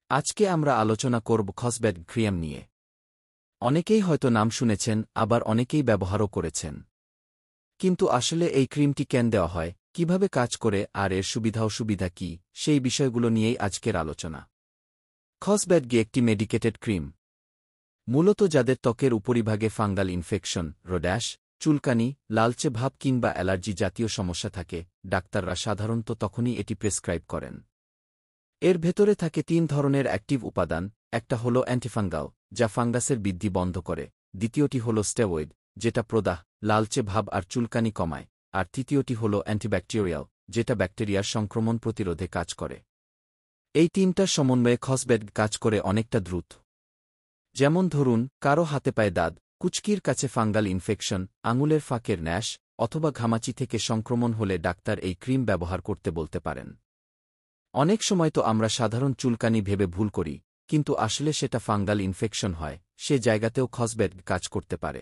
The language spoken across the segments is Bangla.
আজকে আমরা আলোচনা করব খসব্যাট ক্রিম নিয়ে। অনেকেই হয়তো নাম শুনেছেন, আবার অনেকেই ব্যবহারও করেছেন। কিন্তু আসলে এই ক্রিমটি কেন দেওয়া হয়, কিভাবে কাজ করে আর এর সুবিধা কী, সেই বিষয়গুলো নিয়েই আজকের আলোচনা। খসব্যাট একটি মেডিকেটেড ক্রিম। মূলত যাদের ত্বকের উপরিভাগে ফাঙ্গাল ইনফেকশন, রোড্যাশ, চুলকানি, লালচে ভাব কিংবা অ্যালার্জি জাতীয় সমস্যা থাকে, ডাক্তাররা সাধারণত তখনই এটি প্রেসক্রাইব করেন। এর ভেতরে থাকে ৩ ধরনের অ্যাক্টিভ উপাদান। একটা হল অ্যান্টিফাঙ্গাল, যা ফাঙ্গাসের বৃদ্ধি বন্ধ করে। দ্বিতীয়টি হল স্টেরয়েড, যেটা প্রদাহ, লালচে ভাব আর চুলকানি কমায়। আর তৃতীয়টি হল অ্যান্টিব্যাকটেরিয়াল, যেটা ব্যাকটেরিয়ার সংক্রমণ প্রতিরোধে কাজ করে। এই তিনটার সমন্বয়ে খসব্যাট কাজ করে অনেকটা দ্রুত। যেমন ধরুন, কারো হাতে পায়ে দাঁত, কুচকির কাছে ফাঙ্গাল ইনফেকশন, আঙুলের ফাঁকের ন্যাশ অথবা ঘামাচি থেকে সংক্রমণ হলে ডাক্তার এই ক্রিম ব্যবহার করতে বলতে পারেন। অনেক সময় তো আমরা সাধারণ চুলকানি ভেবে ভুল করি, কিন্তু আসলে সেটা ফাঙ্গাল ইনফেকশন হয়, সে জায়গাতেও খসব্যাট কাজ করতে পারে।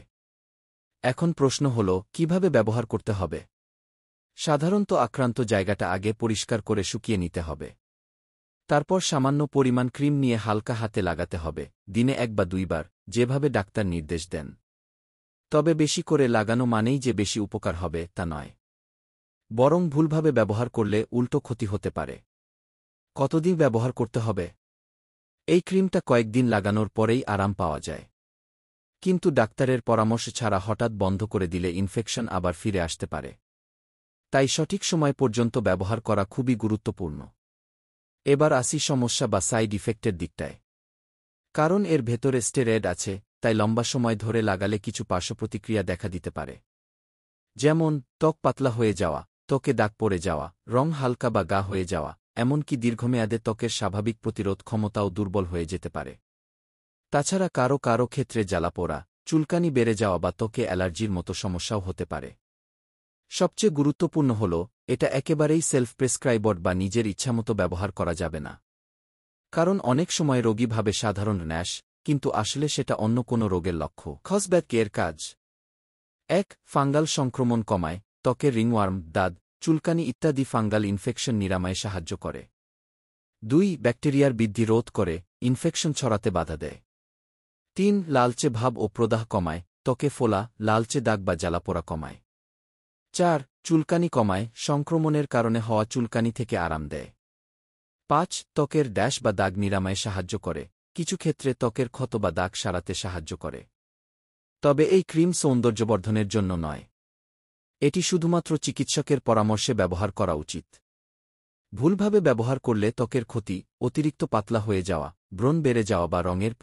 এখন প্রশ্ন হল, কিভাবে ব্যবহার করতে হবে? সাধারণত আক্রান্ত জায়গাটা আগে পরিষ্কার করে শুকিয়ে নিতে হবে। তারপর সামান্য পরিমাণ ক্রিম নিয়ে হালকা হাতে লাগাতে হবে, দিনে ১ বা ২ বার, যেভাবে ডাক্তার নির্দেশ দেন। তবে বেশি করে লাগানো মানেই যে বেশি উপকার হবে, তা নয়। বরং ভুলভাবে ব্যবহার করলে উল্টো ক্ষতি হতে পারে। কতদিন ব্যবহার করতে হবে? এই ক্রিমটা কয়েকদিন লাগানোর পরেই আরাম পাওয়া যায়। কিন্তু ডাক্তারের পরামর্শ ছাড়া হঠাৎ বন্ধ করে দিলে ইনফেকশন আবার ফিরে আসতে পারে। তাই সঠিক সময় পর্যন্ত ব্যবহার করা খুবই গুরুত্বপূর্ণ। এবার আসি সমস্যা বা সাইড ইফেক্টের দিকটায়। কারণ এর ভেতরে স্টেরয়েড আছে, তাই লম্বা সময় ধরে লাগালে কিছু পার্শ্বপ্রতিক্রিয়া দেখা দিতে পারে। যেমন ত্বক পাতলা হয়ে যাওয়া, ত্বকে দাগ পড়ে যাওয়া, রং হালকা বা গা হয়ে যাওয়া, এমনকি দীর্ঘমেয়াদে ত্বকের স্বাভাবিক প্রতিরোধ ক্ষমতাও দুর্বল হয়ে যেতে পারে। তাছাড়া কারো ক্ষেত্রে জ্বালাপোড়া, চুলকানি বেড়ে যাওয়া বা ত্বকে অ্যালার্জির মতো সমস্যাও হতে পারে। সবচেয়ে গুরুত্বপূর্ণ হল, এটা একেবারেই সেলফ প্রেসক্রাইবড বা নিজের ইচ্ছামতো ব্যবহার করা যাবে না। কারণ অনেক সময় রোগী ভাবে সাধারণ ন্যাশ, কিন্তু আসলে সেটা অন্য কোনো রোগের লক্ষ্য। খসব্যাট এর কাজ: ১. ফাঙ্গাল সংক্রমণ কমায়, ত্বকের রিংওয়ার্ম, দাগ, চুলকানি ইত্যাদি ফাঙ্গাল ইনফেকশন নিরাময়ে সাহায্য করে। ২. ব্যাকটেরিয়ার বৃদ্ধি রোধ করে, ইনফেকশন ছড়াতে বাধা দেয়। ৩. লালচে ভাব ও প্রদাহ কমায়, ত্বকে ফোলা, লালচে দাগ বা জ্বালাপোড়া কমায়। ৪. চুলকানি কমায়, সংক্রমণের কারণে হওয়া চুলকানি থেকে আরাম দেয়। ৫. ত্বকের ড্যাশ বা দাগ নিরাময়ে সাহায্য করে, কিছু ক্ষেত্রে ত্বকের ক্ষত বা দাগ সারাতে সাহায্য করে। তবে এই ক্রিম সৌন্দর্যবর্ধনের জন্য নয়। এটি শুধুমাত্র চিকিৎসকের পরামর্শে ব্যবহার করা উচিত। ভুলভাবে ব্যবহার করলে ত্বকের ক্ষতি, অতিরিক্ত পাতলা হয়ে যাওয়া, ব্রণ বেড়ে যাওয়া বা রঙের